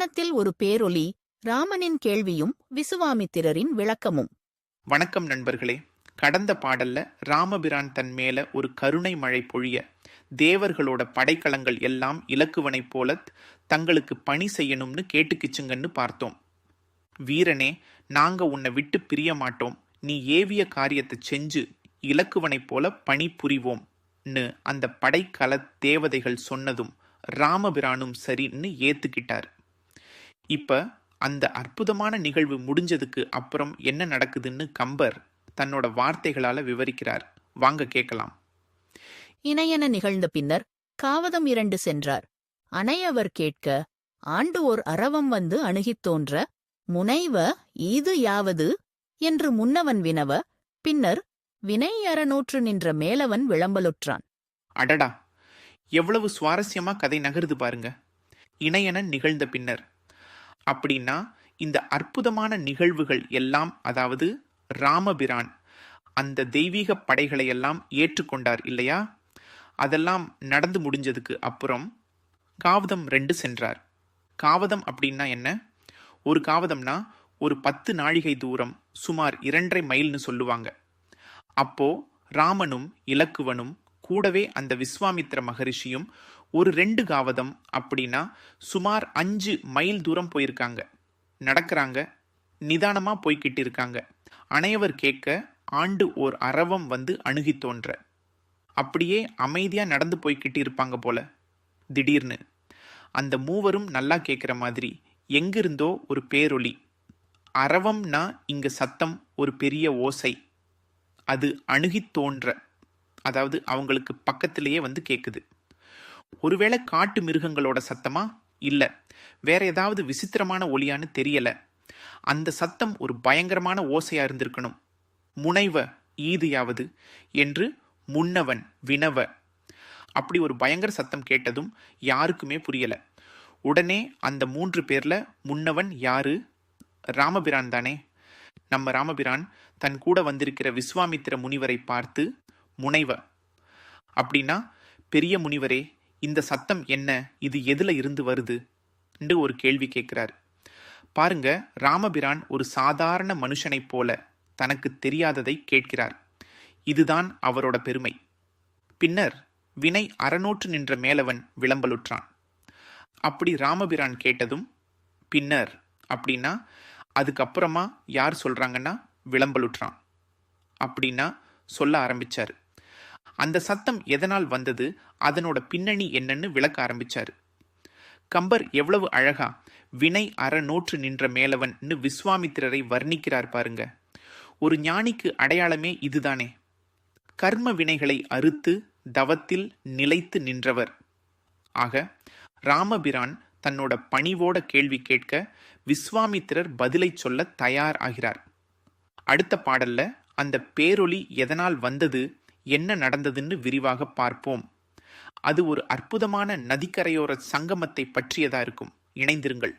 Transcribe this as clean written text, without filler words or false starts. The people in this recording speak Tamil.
வானத்தில் ஒரு பேரொலி, ராமனின் கேள்வியும் விசுவாமித்திரரின் விளக்கமும். வணக்கம் நண்பர்களே. கடந்த பாடல்ல ராமபிரான் தன் மேல ஒரு கருணை மழை பொழிய, தேவர்களோட படைக்கலங்கள் எல்லாம் இலக்குவனைப் போல தங்களுக்கு பணி செய்யணும்னு கேட்டுக்கிச்சுங்கன்னு பார்த்தோம். வீரனே, நாங்க உன்னை விட்டு பிரிய மாட்டோம், நீ ஏவிய காரியத்தை செஞ்சு இலக்குவனைப் போல பணி புரிவோம்னு அந்த படைக்கல தேவதைகள் சொன்னதும் ராமபிரானும் சரின்னு ஏத்துக்கிட்டார். இப்ப அந்த அற்புதமான நிகழ்வு முடிஞ்சதுக்கு அப்புறம் என்ன நடக்குதுன்னு கம்பர் தன்னோட வார்த்தைகளால விவரிக்கிறார். வாங்க கேட்கலாம். இணையென நிகழ்ந்த பின்னர் காவதம் 2 சென்றார். அனையவர் கேட்க, ஆண்டு ஓர் அரவம் வந்து அணுகித் தோன்ற, முனைவ ஈது யாவது என்று முன்னவன் வினவ, பின்னர் வினை அறநூற்று நின்ற மேலவன் விளம்பலுற்றான். அடடா, எவ்வளவு சுவாரஸ்யமா கதை நகருது பாருங்க. இணையன நிகழ்ந்த பின்னர் அப்படின்னா இந்த அற்புதமான நிகழ்வுகள் எல்லாம், அதாவது ராமபிரான் அந்த தெய்வீக படைகளை எல்லாம் ஏற்றுக்கொண்டார் இல்லையா? அதெல்லாம் நடந்து முடிஞ்சதுக்கு அப்புறம் காவதம் 2 சென்றார். காவதம் அப்படின்னா என்ன? ஒரு காவதம்னா ஒரு 10 நாழிகை தூரம், சுமார் 2.5 மைல்னு சொல்லுவாங்க. அப்போ ராமனும் இலக்குவனும் கூடவே அந்த விஸ்வாமித்திர மகரிஷியும் ஒரு 2 காவதம் அப்படின்னா சுமார் 5 மைல் தூரம் போயிருக்காங்க. நடக்கிறாங்க, நிதானமா போய்கிட்டு இருக்காங்க. அனைவர் கேட்க, ஆண்டு ஓர் அரவம் வந்து அணுகி தோன்ற. அப்படியே அமைதியா நடந்து போய்கிட்டு இருப்பாங்க போல. திடீர்னு அந்த மூவரும் நல்லா கேட்குற மாதிரி எங்கிருந்தோ ஒரு பேரொலி. அரவம்னா இங்க சத்தம், ஒரு பெரிய ஓசை. அது அணுகி தோன்ற, அதாவது அவங்களுக்கு பக்கத்திலேயே வந்து கேட்குது. ஒருவேளை காட்டு மிருகங்களோட சத்தமா? இல்ல, வேற ஏதாவது விசித்திரமான ஒலியான்னு தெரியல. அந்த சத்தம் ஒரு பயங்கரமான ஓசையா இருந்திருக்கணும். முனைவ ஈதியாவது என்று முன்னவன் வினவ. அப்படி ஒரு பயங்கர சத்தம் கேட்டதும் யாருக்குமே புரியல. உடனே அந்த 3 பேர்ல முன்னவன் யாரு? ராமபிரான் தானே. நம்ம ராமபிரான் தன் கூட வந்திருக்கிற விஸ்வாமித்திர முனிவரை பார்த்து, முனைவ அப்படின்னா பெரிய முனிவரே, இந்த சத்தம் என்ன? இது எதுல இருந்து வருது என்று ஒரு கேள்வி கேட்கிறார். பாருங்க, ராமபிரான் ஒரு சாதாரண மனுஷனைப் போல தனக்கு தெரியாததை கேட்கிறார். இதுதான் அவரோட பெருமை. பின்னர் வினை அறநூற்று நின்ற மேலவன் விளம்பலுற்றான். அப்படி ராமபிரான் கேட்டதும், பின்னர் அப்படின்னா அதுக்கப்புறமா யார் சொல்றாங்கன்னா விளம்பலுற்றான் அப்படின்னா சொல்ல ஆரம்பிச்சாரு. அந்த சத்தம் எதனால் வந்தது, அதனோட பின்னணி என்னன்னு விளக்க ஆரம்பிச்சாரு. கம்பர் எவ்வளவு அழகா வினை அறநூற்று நின்ற மேலவன் விஸ்வாமித்திரரை வர்ணிக்கிறார் பாருங்க. ஒரு ஞானிக்கு அடையாளமே இதுதானே. கர்ம வினைகளை அறுத்து தவத்தில் நிலைத்து நின்றவர். ஆக ராமபிரான் தன்னோட பணிவோட கேள்வி கேட்க விஸ்வாமித்திரர் பதிலை சொல்ல தயார் ஆகிறார். அடுத்த பாடல்ல அந்த பேரொலி எதனால் வந்தது, என்ன நடந்ததுன்னு விரிவாக பார்ப்போம். அது ஒரு அற்புதமான நதிக்கரையோர சங்கமத்தை பற்றியதா இருக்கும். இணைந்திருங்கள்.